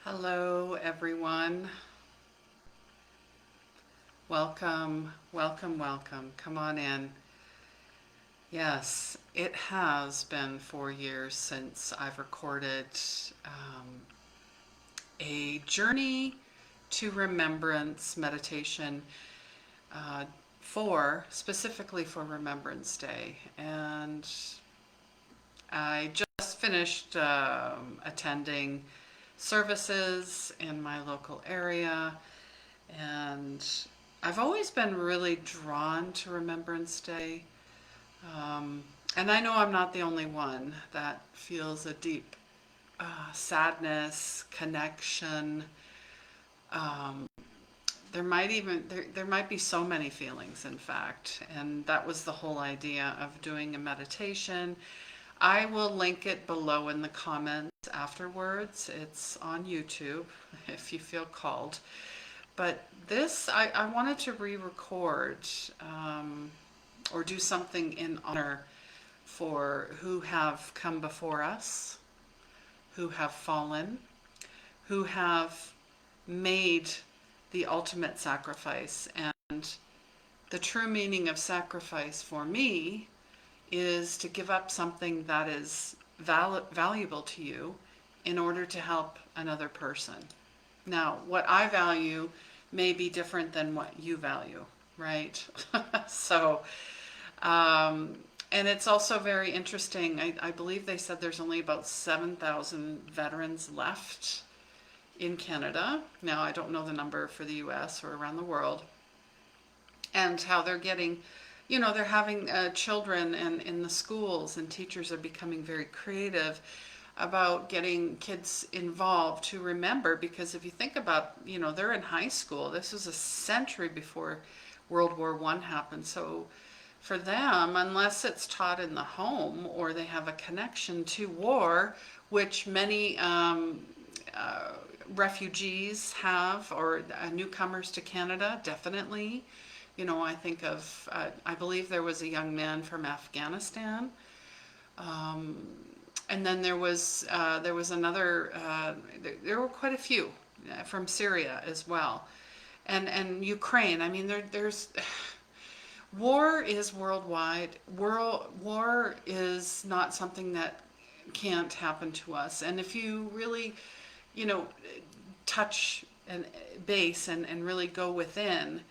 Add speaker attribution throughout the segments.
Speaker 1: Hello, everyone. Welcome, welcome, welcome. Come on in. Yes, it has been 4 years since I've recorded um, a journey to remembrance meditation uh, specifically for Remembrance Day. And I just finished attending services in my local area. And I've always been really drawn to Remembrance Day. Um, and I know I'm not the only one that feels a deep sadness, connection. Um, there might be so many feelings, in fact, and that was the whole idea of doing a meditation. I will link it below in the comments afterwards. It's on YouTube if you feel called. But this, I wanted to re-record or do something in honor for who have come before us, who have fallen, who have made the ultimate sacrifice. And the true meaning of sacrifice for me is to give up something that is valuable to you in order to help another person. Now, what I value may be different than what you value, right? So, and it's also very interesting. I believe they said there's only about 7,000 veterans left in Canada. Now, I don't know the number for the US or around the world, and how they're getting, they're having children and in the schools, and teachers are becoming very creative about getting kids involved to remember. Because if you think about, they're in high school. This was a century before World War I happened. So for them, unless it's taught in the home or they have a connection to war, which many refugees have, or newcomers to Canada, definitely. I think of, I believe there was a young man from Afghanistan. And then there was another, there were quite a few from Syria as well. And Ukraine. I mean, there's war is worldwide. War is not something that can't happen to us. And if you really, you know, touch and base and really go within,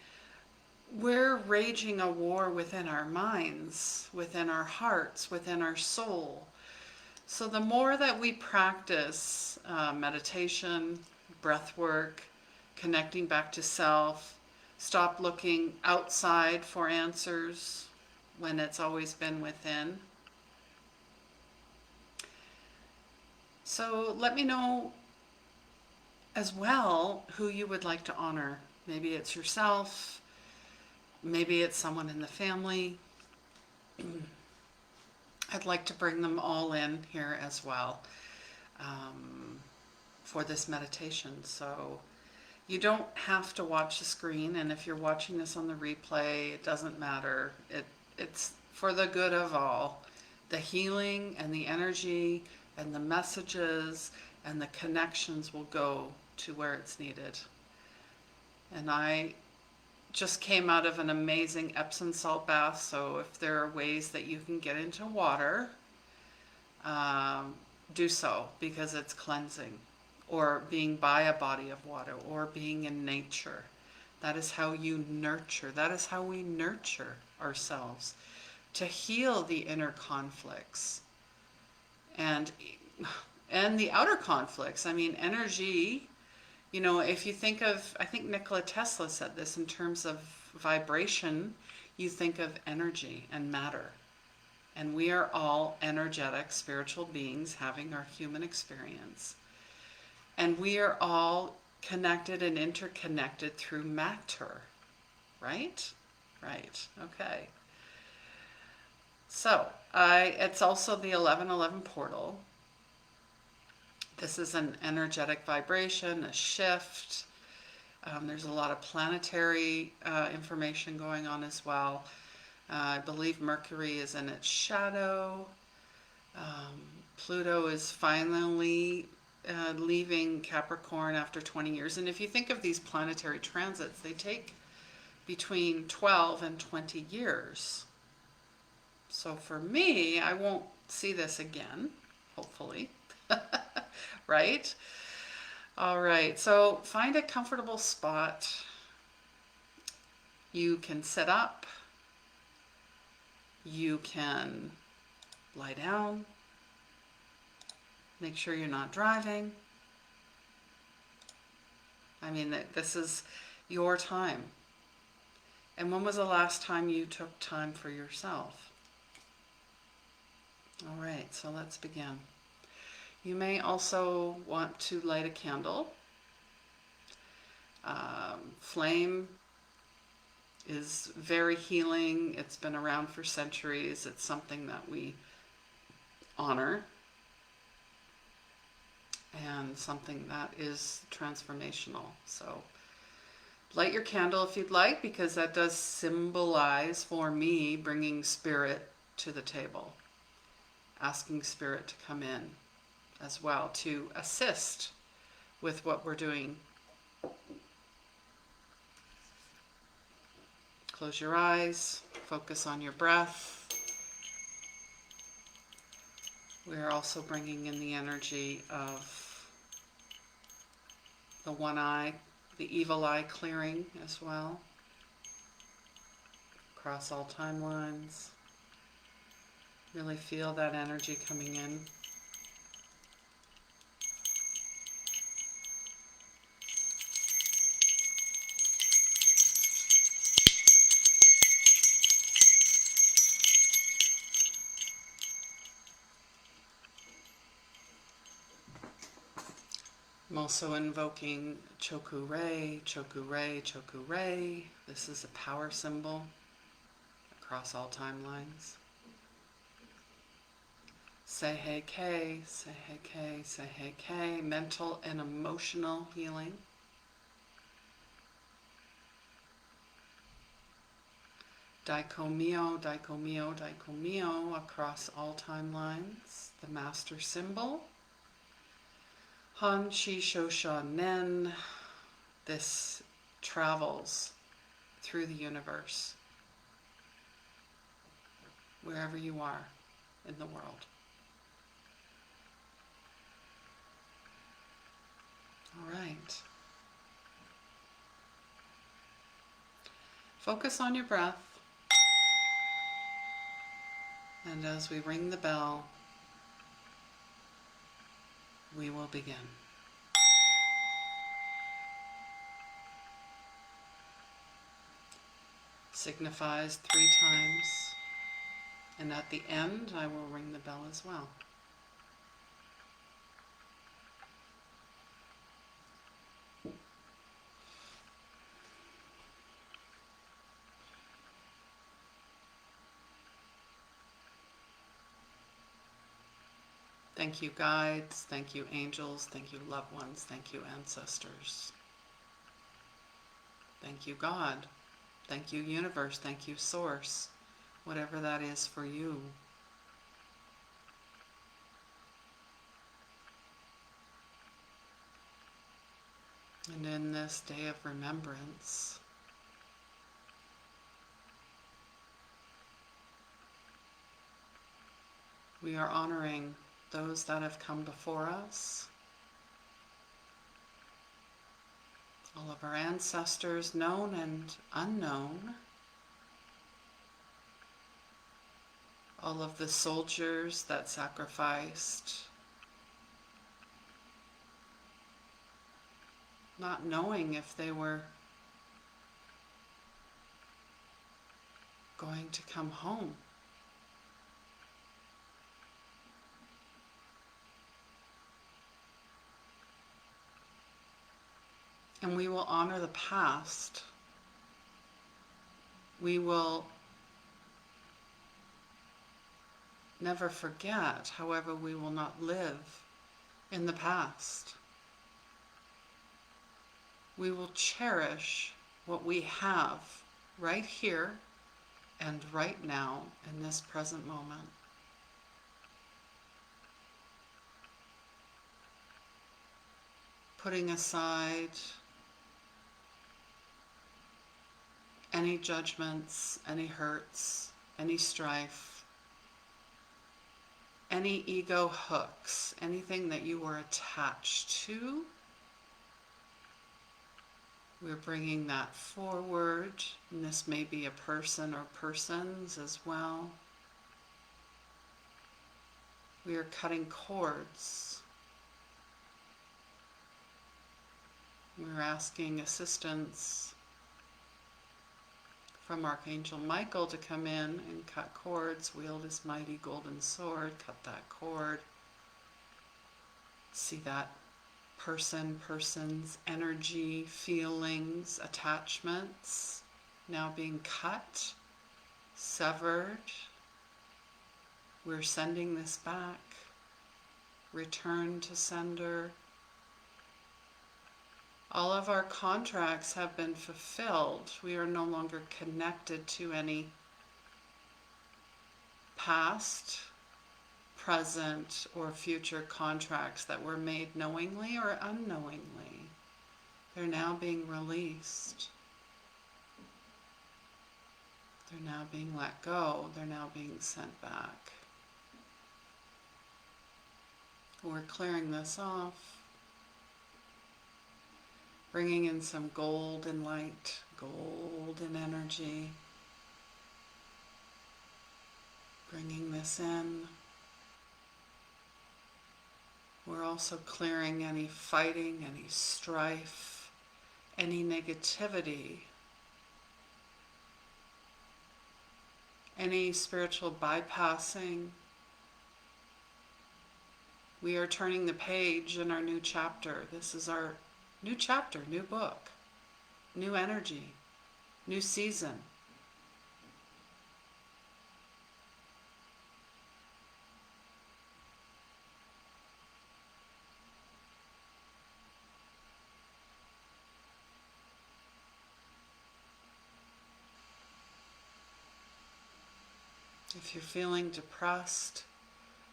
Speaker 1: we're raging a war within our minds, within our hearts, within our soul. So the more that we practice meditation, breath work, connecting back to self, stop looking outside for answers when it's always been within. So let me know as well who you would like to honor. Maybe it's yourself, maybe it's someone in the family. I'd like to bring them all in here as well for this meditation. So you don't have to watch the screen, and if you're watching this on the replay, it doesn't matter. It's for the good of all. The healing and the energy and the messages and the connections will go to where it's needed. And I just came out of an amazing Epsom salt bath, so if there are ways that you can get into water, do so, because it's cleansing. Or being by a body of water, or being in nature. That is how you nurture. That is how we nurture ourselves, to heal the inner conflicts and the outer conflicts. I mean, energy. If you think of, I think Nikola Tesla said this, in terms of vibration, you think of energy and matter. And we are all energetic, spiritual beings having our human experience. And we are all connected and interconnected through matter, right? Right, okay. So, it's also the 1111 portal. This is an energetic vibration, a shift. There's a lot of planetary information going on as well. I believe Mercury is in its shadow. Pluto is finally leaving Capricorn after 20 years. And if you think of these planetary transits, they take between 12 and 20 years. So for me, I won't see this again, hopefully, right? All right, so find a comfortable spot. You can sit up, you can lie down, make sure you're not driving. I mean, this is your time. And when was the last time you took time for yourself? All right, so let's begin. You may also want to light a candle. Flame is very healing. It's been around for centuries. It's something that we honor and something that is transformational. So light your candle if you'd like, because that does symbolize for me bringing spirit to the table, asking spirit to come in as well to assist with what we're doing. Close your eyes, focus on your breath. We are also bringing in the energy of the one eye, the evil eye clearing as well, across all timelines. Really feel that energy coming in. I'm also invoking Chokure, Chokure, Chokure. This is a power symbol across all timelines. Say hey K, say hey K, say hey K. Mental and emotional healing. Daikomio, Daikomio, Daikomio across all timelines. The master symbol. Han Chi Shosha Nen. This travels through the universe, wherever you are in the world. All right. Focus on your breath. And as we ring the bell, we will begin. Signifies 3 times, and at the end I will ring the bell as well. Thank you, guides. Thank you, angels. Thank you, loved ones. Thank you, ancestors. Thank you, God. Thank you, universe. Thank you, source. Whatever that is for you. And in this day of remembrance, we are honoring those that have come before us, all of our ancestors, known and unknown, all of the soldiers that sacrificed, not knowing if they were going to come home. And we will honor the past. We will never forget, however, we will not live in the past. We will cherish what we have right here and right now in this present moment. putting aside any judgments, any hurts, any strife, any ego hooks, anything that you were attached to. We're bringing that forward, and this may be a person or persons as well. We are cutting cords. We're asking assistance from Archangel Michael to come in and cut cords, wield his mighty golden sword, cut that cord. See that person's energy, feelings, attachments now being cut, severed. We're sending this back. Return to sender. All of our contracts have been fulfilled. We are no longer connected to any past, present, or future contracts that were made knowingly or unknowingly. They're now being released. They're now being let go. They're now being sent back. We're clearing this off. Bringing in some golden light, golden energy. Bringing this in. We're also clearing any fighting, any strife, any negativity, any spiritual bypassing. We are turning the page in our new chapter. This is our new chapter, new book, new energy, new season. If you're feeling depressed,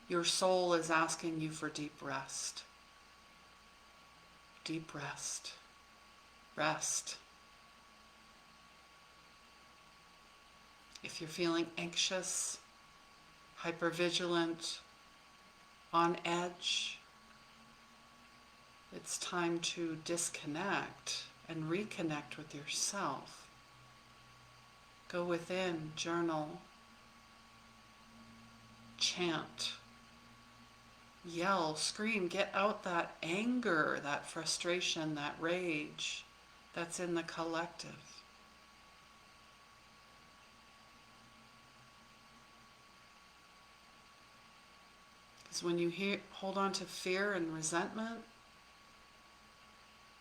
Speaker 1: your soul is asking you for deep rest. Deep rest. Rest. If you're feeling anxious, hypervigilant, on edge, it's time to disconnect and reconnect with yourself. Go within, journal, chant, yell, scream, get out that anger, that frustration, that rage that's in the collective. Because when you hold on to fear and resentment,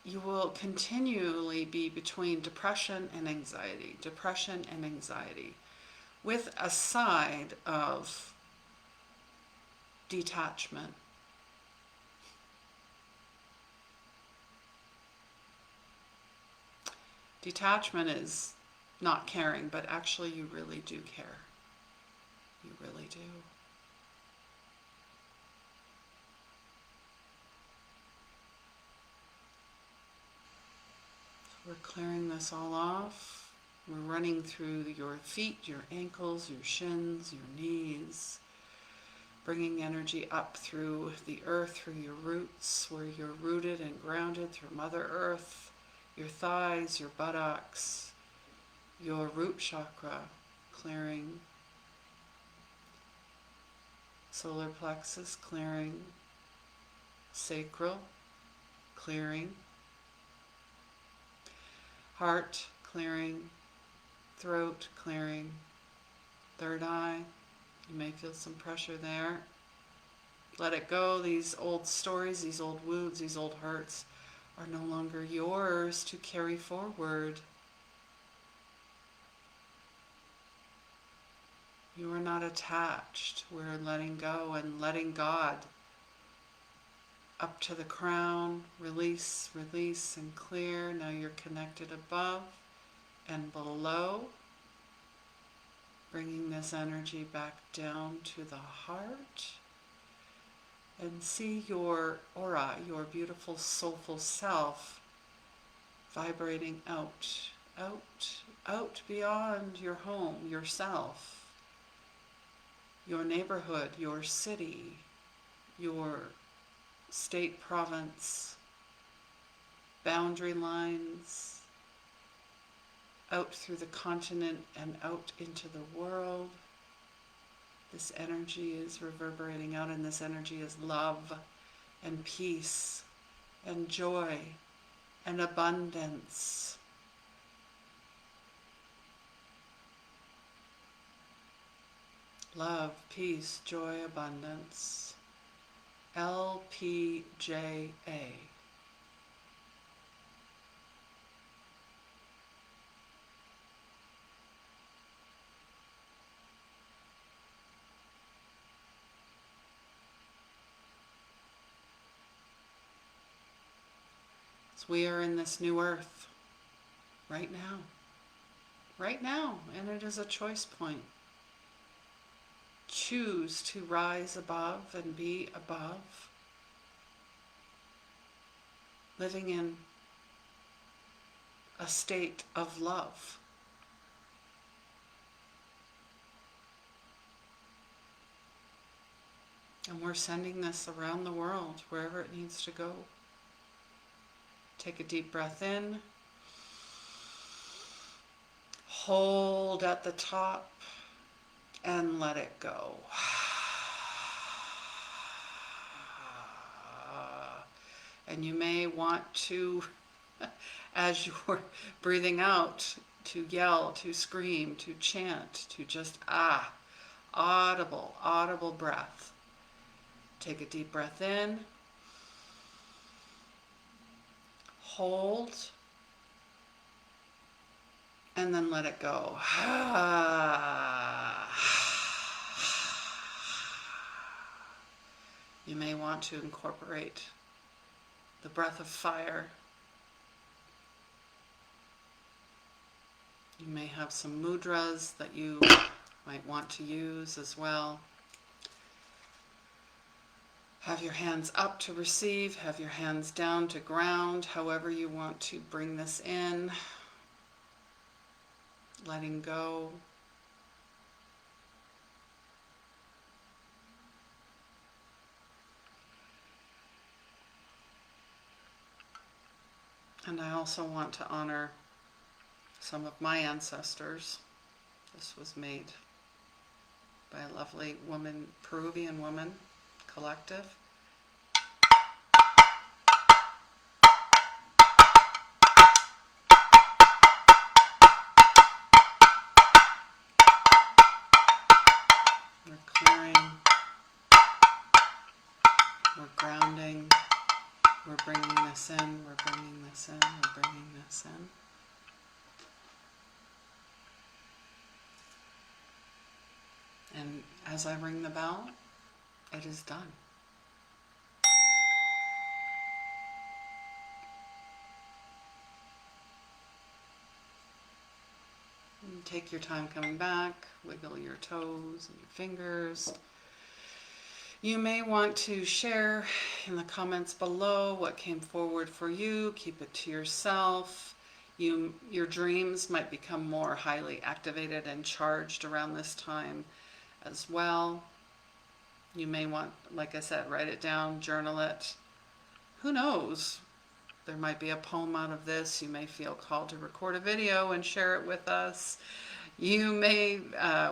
Speaker 1: you will continually be between depression and anxiety, with a side of detachment. Detachment is not caring, but actually you really do care. You really do. We're clearing this all off. We're running through your feet, your ankles, your shins, your knees, bringing energy up through the earth, through your roots, where you're rooted and grounded through Mother Earth, your thighs, your buttocks, your root chakra, clearing, solar plexus, clearing, sacral, clearing, heart, clearing, throat, clearing, third eye. You may feel some pressure there. Let it go. These old stories, these old wounds, these old hurts are no longer yours to carry forward. You are not attached. We're letting go and letting God up to the crown. Release, release, and clear. Now you're connected above and below. Bringing this energy back down to the heart. and see your aura, your beautiful soulful self vibrating out, out, out beyond your home, yourself, your neighborhood, your city, your state, province, boundary lines, out through the continent and out into the world. This energy is reverberating out, and this energy is love and peace and joy and abundance. Love, peace, joy, abundance. LPJA. So we are in this new earth right now, and it is a choice point. Choose to rise above and be above, living in a state of love. And we're sending this around the world, wherever it needs to go. Take a deep breath in. Hold at the top and let it go. And you may want to, as you're breathing out, to yell, to scream, to chant, to just audible breath. Take a deep breath in. Hold. And then let it go. You may want to incorporate the breath of fire. You may have some mudras that you might want to use as well. Have your hands up to receive, have your hands down to ground, however you want to bring this in. Letting go. And I also want to honor some of my ancestors. This was made by a lovely woman, Peruvian woman collective. We're clearing, we're grounding, we're bringing this in, we're bringing this in, we're bringing this in. And as I ring the bell, it is done. And take your time coming back, wiggle your toes and your fingers. You may want to share in the comments below what came forward for you. Keep it to yourself. Your dreams might become more highly activated and charged around this time as well. You may want, like I said, write it down, journal it. Who knows? There might be a poem out of this. You may feel called to record a video and share it with us. You may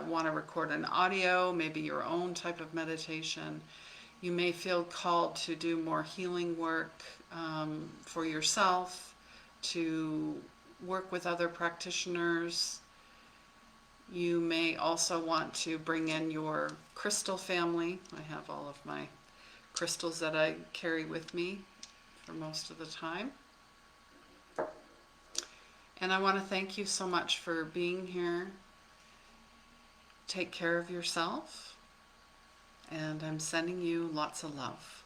Speaker 1: want to record an audio, maybe your own type of meditation. You may feel called to do more healing work for yourself, to work with other practitioners. You may also want to bring in your crystal family. I have all of my crystals that I carry with me for most of the time. And I want to thank you so much for being here. Take care of yourself. And I'm sending you lots of love.